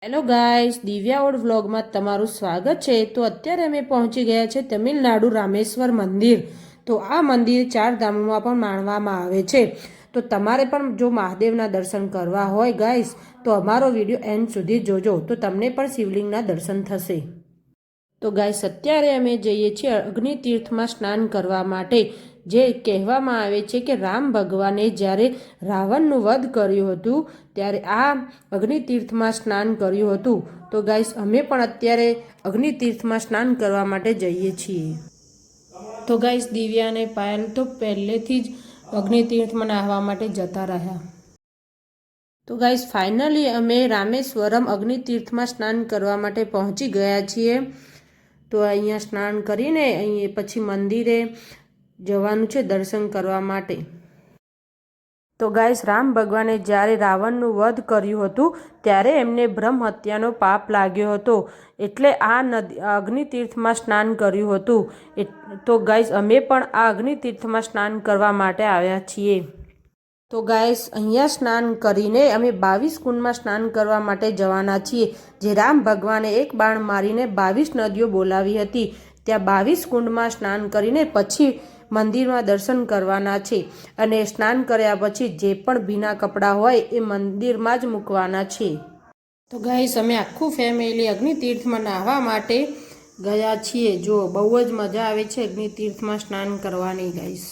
Hello guys, Divya odd વ્લોગમાં તમારું સ્વાગત છે। તો અત્યારે અમે પહોંચી ગયા છે તમિલનાડુ રામેશ્વર મંદિર। તો આ મંદિર 4 ધામોમાં પણ માનવામાં આવે છે। તો તમારે પણ જો મહાદેવના દર્શન કરવા હોય ગાઈસ તો અમારો વિડીયો એન્ડ સુધી જોજો, તો તમને પણ શિવલિંગના દર્શન થશે। તો ગાઈસ અત્યારે અમે જઈએ છીએ અગ્નિ તીર્થમાં સ્નાન કરવા માટે। જે કહેવામાં આવે છે કે રામ ભગવાને જ્યારે રાવણનું વધ કર્યું હતું ત્યારે આ અગ્નિ તીર્થમાં સ્નાન કર્યું હતું। તો ગાઈસ અમે પણ અત્યારે અગ્નિ તીર્થમાં સ્નાન કરવા માટે જઈએ છીએ। તો ગાઈસ દિવ્યા અને પાયલ તો પહેલેથી જ અગ્નિ તીર્થમાં નહાવા માટે જતા રહ્યા। તો ગાઈસ ફાઇનલી અમે રામેશ્વરમ અગ્નિ તીર્થમાં સ્નાન કરવા માટે પહોંચી ગયા છીએ। તો અહીંયા સ્નાન કરીને અહીં પછી મંદિરે જવાનું છે દર્શન કરવા માટે। તો ગાઈસ રામ ભગવાને જ્યારે રાવણનું વધ કર્યું હતું ત્યારે એમને બ્રહ્મ હત્યાનો પાપ લાગ્યો હતો, એટલે આ અગ્નિ તીર્થમાં સ્નાન કર્યું હતું। તો ગાઈસ અમે પણ આ અગ્નિ તીર્થમાં સ્નાન કરવા માટે આવ્યા છીએ। તો ગાઈસ અહીંયા સ્નાન કરીને અમે 22 કુંડમાં સ્નાન કરવા માટે જવાના છીએ। જે રામ ભગવાને એક બાણ મારીને 22 નદીઓ બોલાવી હતી, ત્યાં 22 કુંડમાં સ્નાન કરીને પછી મંદિરમાં દર્શન કરવાના છે। અને સ્નાન કર્યા પછી જે પણ ભીના કપડાં હોય એ મંદિરમાં જ મૂકવાના છે। તો ગાઈસ અમે આખું ફેમિલી અગ્નિ તીર્થમાં નહાવા માટે ગયા છીએ। જો બહુ જ મજા આવે છે અગ્નિ તીર્થમાં સ્નાન કરવાની ગાઈસ।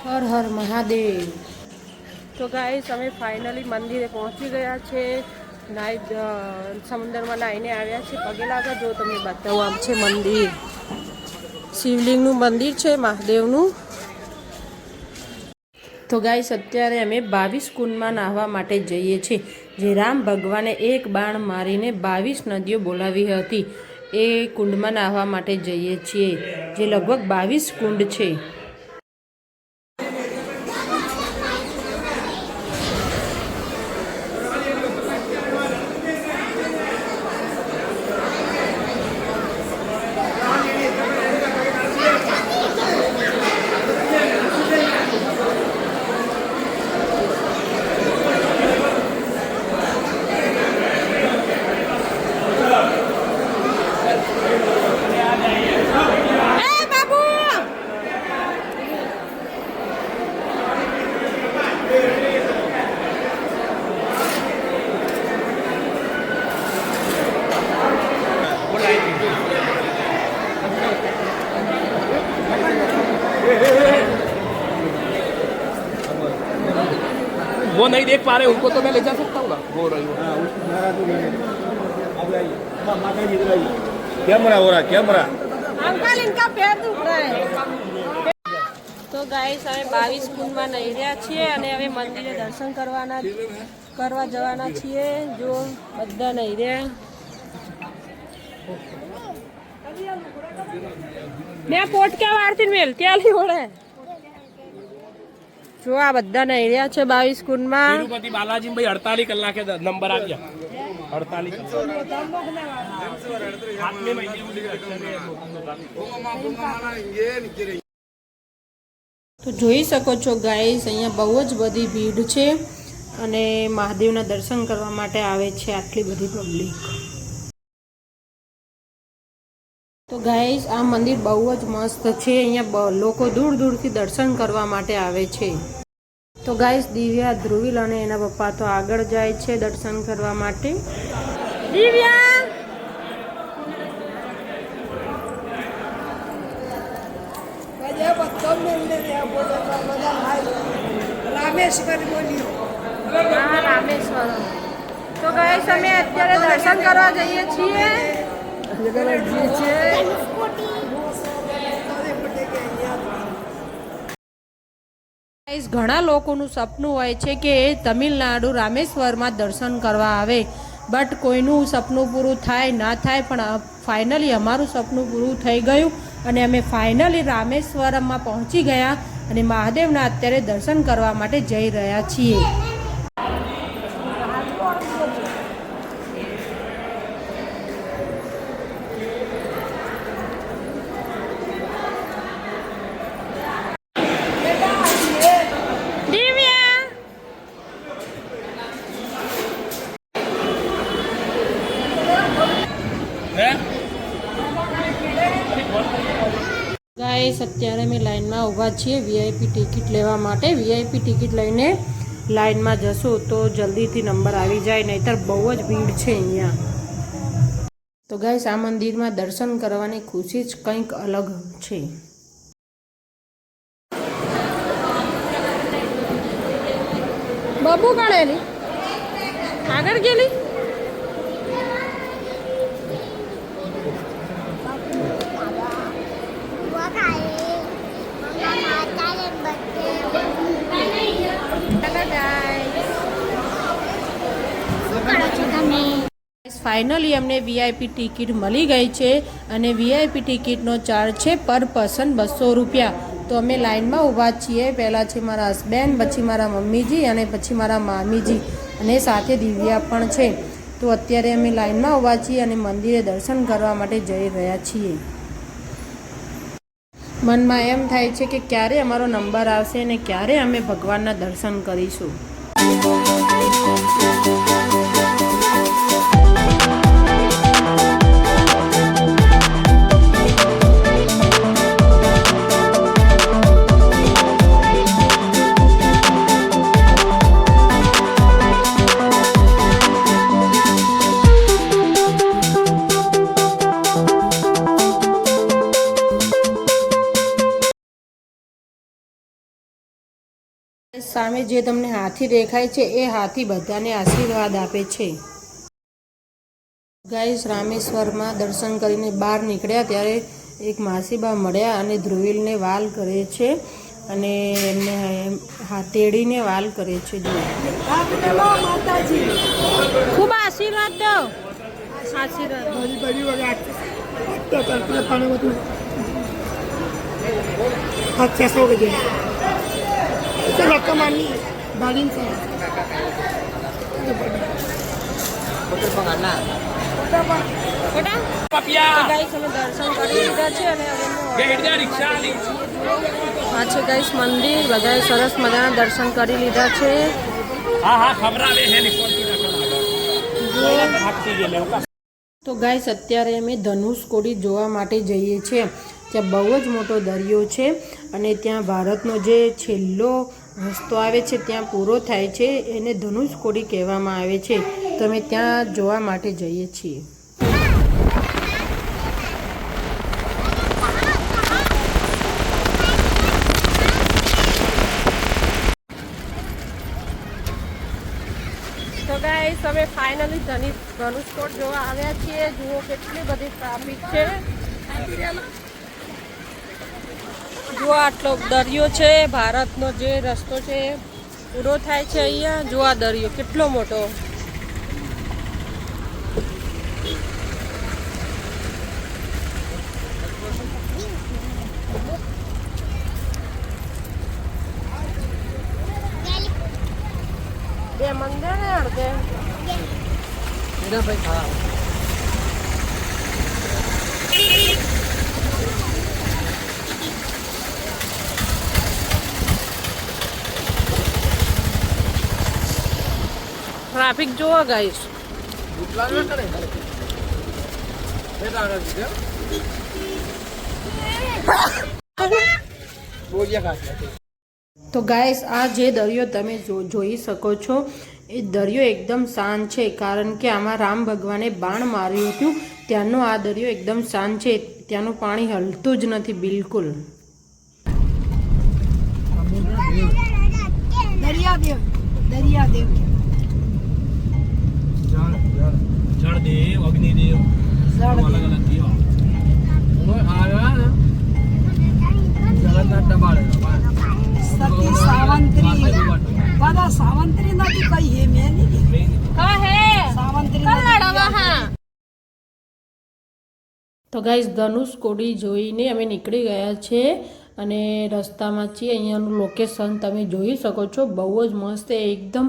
હર હર મહાદેવ। તો ગાઈસ અમે ફાઇનલી મંદિરે પહોંચી ગયા છે। સમુદ્રમાં નાહીને આવ્યા છે। પગે લાગો, જો તમને બતાવું, આમ છે મંદિર, શિવલિંગનું મંદિર છે મહાદેવનું। તો ગાઈસ અત્યારે અમે 22 કુંડમાં નાહવા માટે જઈએ છીએ। જે રામ ભગવાને એક બાણ મારીને 22 નદીઓ બોલાવી હતી એ કુંડમાં નાહવા માટે જઈએ છીએ, જે લગભગ 22 કુંડ છે। नहीं देख पा रहे उनको तो मैं ले जा सकता हूँ ना, बोल रही हूँ। कैमरा हो रहा कैमरा अंकल इनका पैर दुख रहा है। તો ગાઈસ હવે 22 સ્કૂલમાં નહીં રહ્યા છીએ અને હવે મંદિરે દર્શન કરવા જવાના છીએ। જો બધા નહીં રહ્યા, મેં પોટ ક્યાં વારથી મેલ ત્યાં લી ઓળે। જો આ બધા નહીં રહ્યા છે 22 સ્કૂલમાં। તિરુપતિ બાલાજી ભાઈ 48 કલાકે નંબર આવી ગયા, 48 તો જોઈ શકો છો ગાઈસ, અહીંયા બહુ જ બધી ભીડ છે અને મહાદેવના દર્શન કરવા માટે આવે છે આટલી બધી પબ્લિક। તો ગાઈસ આ મંદિર બહુ જ મસ્ત છે, અહીંયા લોકો દૂર દૂરથી દર્શન કરવા માટે આવે છે। તો ગાઈસ દિવ્યા, ધ્રુવીલ અને એના પપ્પા તો આગળ જાય છે દર્શન કરવા માટે। દિવ્યા રામેશ્વર બોલ્યો, હા રામેશ્વર। તો ગાઈસ અમે અત્યારે દર્શન કરવા જઈએ છીએ। ઘણા લોકોનું સપનું હોય છે કે તમિલનાડુ રામેશ્વરમાં દર્શન કરવા આવે, બટ કોઈનું સપનું પૂરું થાય ના થાય, પણ ફાઇનલી અમારું સપનું પૂરું થઈ ગયું અને અમે ફાઇનલી રામેશ્વરમમાં પહોંચી ગયા અને મહાદેવના અત્યારે દર્શન કરવા માટે જઈ રહ્યા છીએ। ગાઈસ અત્યારે અમે લાઈનમાં ઊભા છીએ વીઆઈપી ટિકિટ લેવા માટે। વીઆઈપી ટિકિટ લઈને લાઈનમાં જશું તો જલ્દીથી નંબર આવી જાય, નહીતર બહુ જ ભીડ છે અહીંયા। તો ગાઈસ આ મંદિરમાં દર્શન કરવાની ખુશી જ કંઈક અલગ છે। બાબુ કાઢેલી આગળ ગયેલી ફાઇનલી અમને વીઆઈપી ટિકિટ મળી ગઈ છે અને વીઆઈપી ટિકિટનો ચાર્જ છે પર પર્સન 200 રૂપિયા। તો અમે લાઈનમાં ઊભા છીએ, પહેલાં છે મારા હસબેન્ડ, પછી મારા મમ્મીજી અને પછી મારા મામીજી અને સાથે દિવ્યા પણ છે। તો અત્યારે અમે લાઈનમાં ઊભા છીએ અને મંદિરે દર્શન કરવા માટે જઈ રહ્યા છીએ। મનમાં એમ થાય છે કે ક્યારે અમારો નંબર આવશે અને ક્યારે અમે ભગવાનના દર્શન કરીશું। સામે જે તમને હાથી દેખાય છે એ હાથી બધાને આશીર્વાદ આપે છે। ગાઈસ રામેશ્વરમાં દર્શન કરીને બહાર નીકળ્યા ત્યારે એક માસીબા મળ્યા અને ધ્રુવીલને વાલ કરે છે અને એમને તેડીને વાલ કરે છે। જો ખૂબ આશીર્વાદ દો, Rekaman bagin saya. ગાઈસ અમે દર્શન કરી લીધા છે અને આ છે ગાઈસ મંદિર, બધાએ સરસ મજાના દર્શન કરી લીધા છે। તો ગાઈસ અત્યારે અમે ધનુષકોડી જોવા માટે જઈએ છીએ। ત્યાં બહુ જ મોટો દરિયો છે અને ત્યાં ભારતનો જે છેલ્લો રસ્તો આવે છે ત્યાં પૂરો થાય છે, એને ધનુષકોડી કહેવામાં આવે છે। તો અમે ત્યાં જોવા માટે જઈએ છીએ। ગાઈસ અમે ફાઇનલી ધનુષકોટ જોવા આવ્યા છીએ. જુઓ કેટલી બધી ટ્રાફિક છે. જુઓ આટલો દરિયો છે. ભારતનો જે રસ્તો છે પૂરો થાય છે અહીંયા. જુઓ આ દરિયો કેટલો મોટો. બે મંદિર ને અડધે ટ્રાફિક જોવા ગાઈશ. તો ગાઈસ આ જે દરિયો તમે જોઈ શકો છો એ દરિયો એકદમ શાંત છે, કારણ કે આમાં રામ ભગવાને બાણ માર્યું હતું. ત્યાંનો આ દરિયો એકદમ શાંત છે. ત્યાંનું પાણી હલતું જ નથી બિલકુલ. દરિયાદેવ જળદેવ અગ્નિદેવ અલગ અલગ દેવ જગન્નાથ દબાડે સતી સાવંત્રી બધા સાવંત્રી નથી કઈ હે મેં નહીં કા હે સાવંત્રી લડવા હા. તો ગાઈસ ધનુષકોડી જોઈને અમે નીકળી ગયા છે અને રસ્તામાં છીએ. અહીંયાનું લોકેશન તમે જોઈ શકો છો. બહુ જ મસ્ત એકદમ,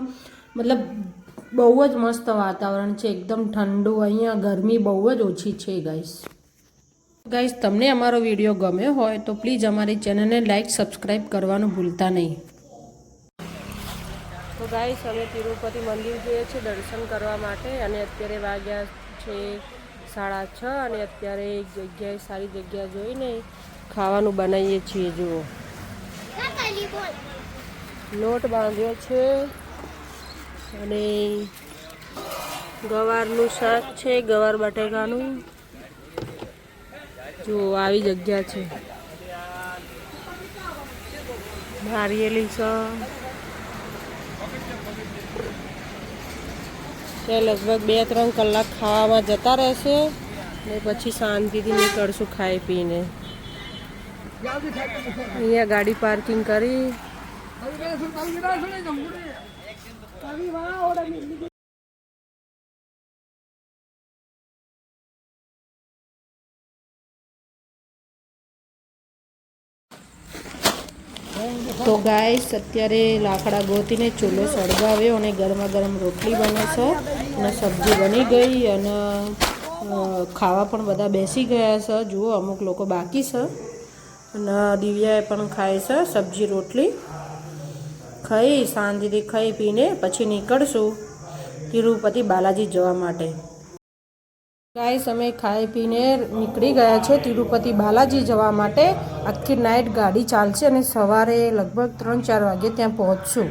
મતલબ બહુ જ મસ્ત વાતાવરણ છે. એકદમ ઠંડુ. અહીંયા ગરમી બહુ જ ઓછી છે ગાઈસ તમને અમારો વિડીયો ગમ્યો હોય તો પ્લીઝ અમારી ચેનલને લાઈક સબસ્ક્રાઈબ કરવાનું ભૂલતા નહીં. તો ગાઈસ અમે તિરુપતિ મંદિર જઈએ છીએ દર્શન કરવા માટે અને અત્યારે વાગ્યા છે 6:30 અને અત્યારે એક જગ્યાએ સારી જગ્યા જોઈને ખાવાનું બનાવીએ છીએ. જુઓ લોટ બાંધ્યો છે અને ગવારનું શાક છે, ગવાર બટેકાનું. જો આવી જગ્યા છે. નારિયેલી છે લગભગ 2-3 કલાક ખાવામાં જતા રહેશે ને પછી શાંતિથી નીકળશું ખાઈ પીને. અહીંયા ગાડી પાર્કિંગ કરી તો ગાઈસ અત્યારે લાકડા ગોતીને ચૂલો સળગાવ્યો અને ગરમા ગરમ રોટલી બને છે અને સબ્જી બની ગઈ અને ખાવા પણ બધા બેસી ગયા છે. જુઓ અમુક લોકો બાકી છે અને દિવ્યાએ પણ ખાય છે સબ્જી રોટલી. ખાઈ શાંતિથી ખાઈ પીને પછી નીકળશું તિરુપતિ બાલાજી જવા માટે. ગાઈસ અમે ખાઈ પીને નીકળી ગયા છે તિરુપતિ બાલાજી જવા માટે. આખી નાઇટ ગાડી ચાલશે અને સવારે લગભગ 3-4 વાગે ત્યાં પહોંચશું.